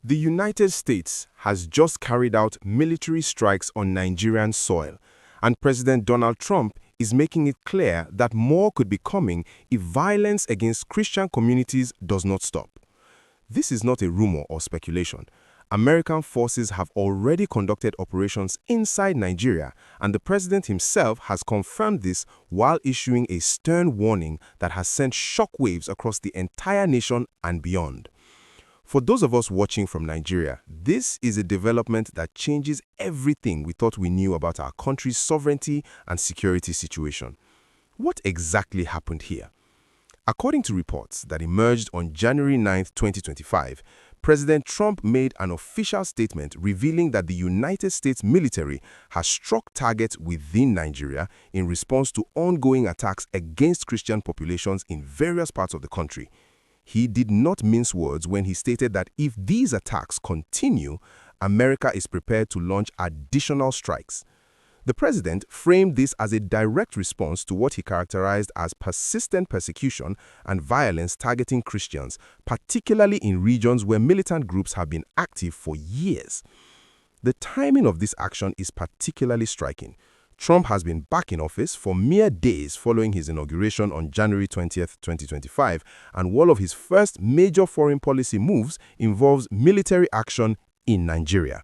The United States has just carried out military strikes on Nigerian soil, and President Donald Trump is making it clear that more could be coming if violence against Christian communities does not stop. This is not a rumor or speculation. American forces have already conducted operations inside Nigeria, and the president himself has confirmed this while issuing a stern warning that has sent shockwaves across the entire nation and beyond. For those of us watching from Nigeria, this is a development that changes everything we thought we knew about our country's sovereignty and security situation. What exactly happened here? According to reports that emerged on January 9, 2025, President Trump made an official statement revealing that the United States military has struck targets within Nigeria in response to ongoing attacks against Christian populations in various parts of the country. He did not mince words when he stated that if these attacks continue, America is prepared to launch additional strikes. The president framed this as a direct response to what he characterized as persistent persecution and violence targeting Christians, particularly in regions where militant groups have been active for years. The timing of this action is particularly striking. Trump has been back in office for mere days following his inauguration on January 20, 2025, and one of his first major foreign policy moves involves military action in Nigeria.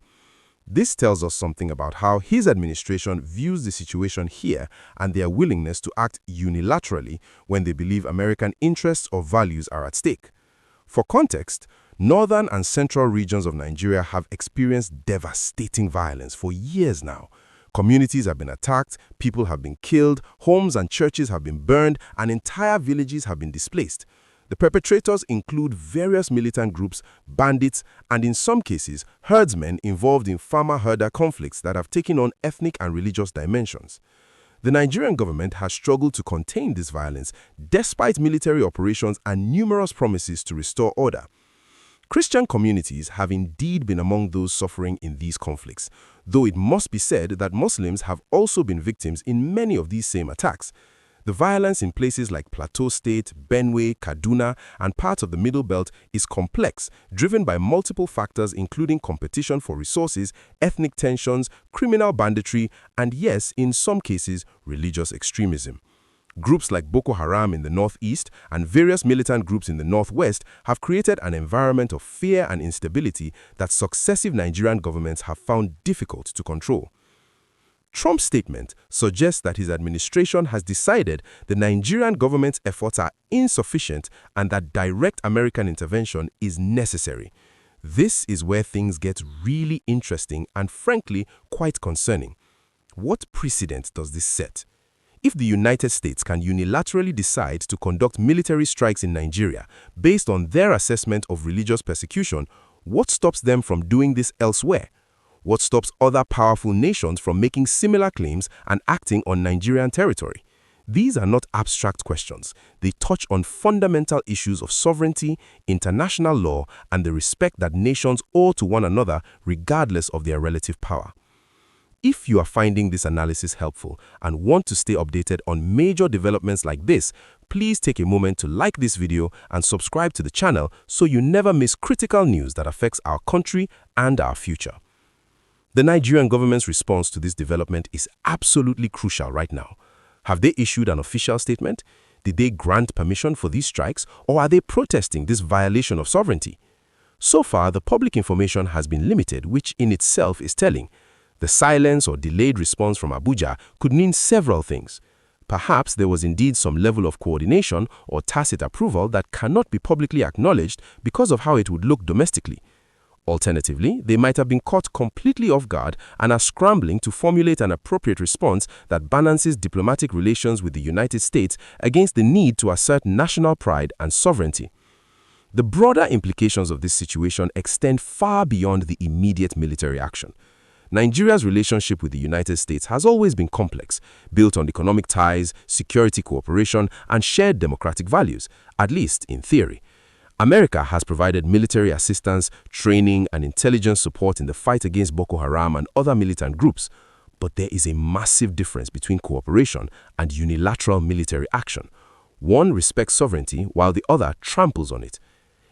This tells us something about how his administration views the situation here and their willingness to act unilaterally when they believe American interests or values are at stake. For context, northern and central regions of Nigeria have experienced devastating violence for years now. Communities have been attacked, people have been killed, homes and churches have been burned, and entire villages have been displaced. The perpetrators include various militant groups, bandits, and in some cases, herdsmen involved in farmer-herder conflicts that have taken on ethnic and religious dimensions. The Nigerian government has struggled to contain this violence despite military operations and numerous promises to restore order. Christian communities have indeed been among those suffering in these conflicts, though it must be said that Muslims have also been victims in many of these same attacks. The violence in places like Plateau State, Benue, Kaduna, and parts of the Middle Belt is complex, driven by multiple factors including competition for resources, ethnic tensions, criminal banditry, and yes, in some cases, religious extremism. Groups like Boko Haram in the northeast and various militant groups in the northwest have created an environment of fear and instability that successive Nigerian governments have found difficult to control. Trump's statement suggests that his administration has decided the Nigerian government's efforts are insufficient and that direct American intervention is necessary. This is where things get really interesting and frankly quite concerning. What precedent does this set? If the United States can unilaterally decide to conduct military strikes in Nigeria based on their assessment of religious persecution, what stops them from doing this elsewhere? What stops other powerful nations from making similar claims and acting on Nigerian territory? These are not abstract questions. They touch on fundamental issues of sovereignty, international law, and the respect that nations owe to one another regardless of their relative power. If you are finding this analysis helpful and want to stay updated on major developments like this, please take a moment to like this video and subscribe to the channel so you never miss critical news that affects our country and our future. The Nigerian government's response to this development is absolutely crucial right now. Have they issued an official statement? Did they grant permission for these strikes, or are they protesting this violation of sovereignty? So far, the public information has been limited, which in itself is telling. The silence or delayed response from Abuja could mean several things. Perhaps there was indeed some level of coordination or tacit approval that cannot be publicly acknowledged because of how it would look domestically. Alternatively, they might have been caught completely off guard and are scrambling to formulate an appropriate response that balances diplomatic relations with the United States against the need to assert national pride and sovereignty. The broader implications of this situation extend far beyond the immediate military action. Nigeria's relationship with the United States has always been complex, built on economic ties, security cooperation, and shared democratic values, at least in theory. America has provided military assistance, training, and intelligence support in the fight against Boko Haram and other militant groups, but there is a massive difference between cooperation and unilateral military action. One respects sovereignty while the other tramples on it.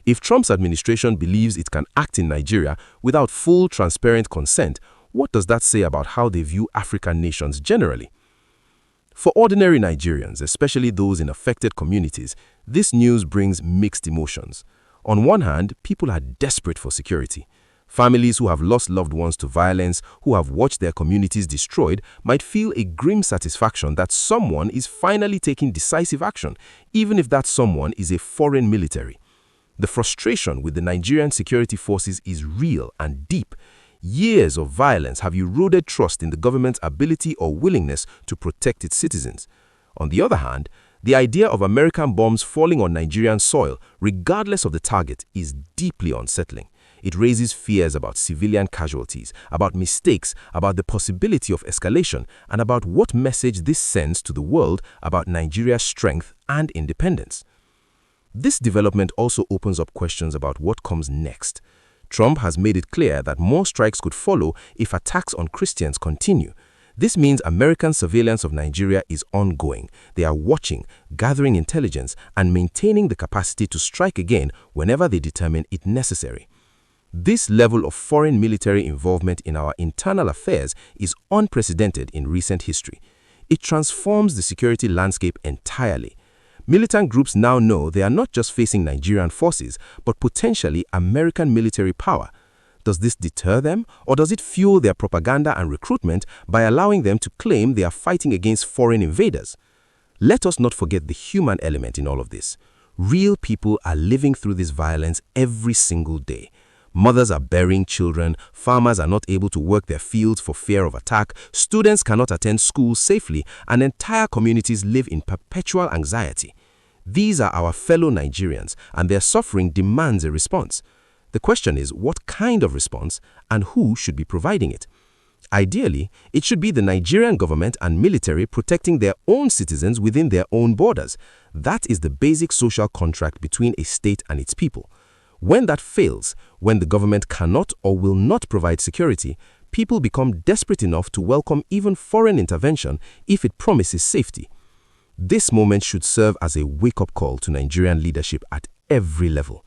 If Trump's administration believes it can act in Nigeria without full, transparent consent, what does that say about how they view African nations generally? For ordinary Nigerians, especially those in affected communities, this news brings mixed emotions. On one hand, people are desperate for security. Families who have lost loved ones to violence, who have watched their communities destroyed, might feel a grim satisfaction that someone is finally taking decisive action, even if that someone is a foreign military. The frustration with the Nigerian security forces is real and deep. Years of violence have eroded trust in the government's ability or willingness to protect its citizens. On the other hand, the idea of American bombs falling on Nigerian soil, regardless of the target, is deeply unsettling. It raises fears about civilian casualties, about mistakes, about the possibility of escalation, and about what message this sends to the world about Nigeria's strength and independence. This development also opens up questions about what comes next. Trump has made it clear that more strikes could follow if attacks on Christians continue. This means American surveillance of Nigeria is ongoing. They are watching, gathering intelligence, and maintaining the capacity to strike again whenever they determine it necessary. This level of foreign military involvement in our internal affairs is unprecedented in recent history. It transforms the security landscape entirely. Militant groups now know they are not just facing Nigerian forces, but potentially American military power. Does this deter them, or does it fuel their propaganda and recruitment by allowing them to claim they are fighting against foreign invaders? Let us not forget the human element in all of this. Real people are living through this violence every single day. Mothers are burying children, farmers are not able to work their fields for fear of attack, students cannot attend school safely, and entire communities live in perpetual anxiety. These are our fellow Nigerians, and their suffering demands a response. The question is, what kind of response, and who should be providing it? Ideally, it should be the Nigerian government and military protecting their own citizens within their own borders. That is the basic social contract between a state and its people. When that fails, when the government cannot or will not provide security, people become desperate enough to welcome even foreign intervention if it promises safety. This moment should serve as a wake-up call to Nigerian leadership at every level.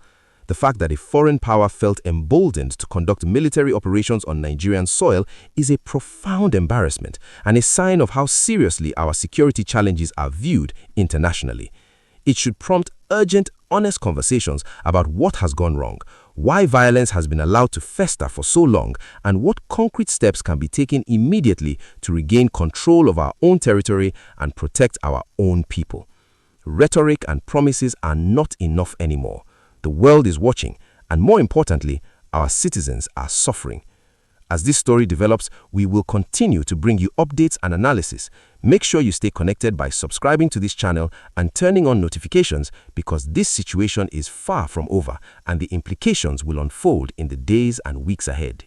The fact that a foreign power felt emboldened to conduct military operations on Nigerian soil is a profound embarrassment and a sign of how seriously our security challenges are viewed internationally. It should prompt urgent, honest conversations about what has gone wrong, why violence has been allowed to fester for so long, and what concrete steps can be taken immediately to regain control of our own territory and protect our own people. Rhetoric and promises are not enough anymore. The world is watching, and more importantly, our citizens are suffering. As this story develops, we will continue to bring you updates and analysis. Make sure you stay connected by subscribing to this channel and turning on notifications, because this situation is far from over and the implications will unfold in the days and weeks ahead.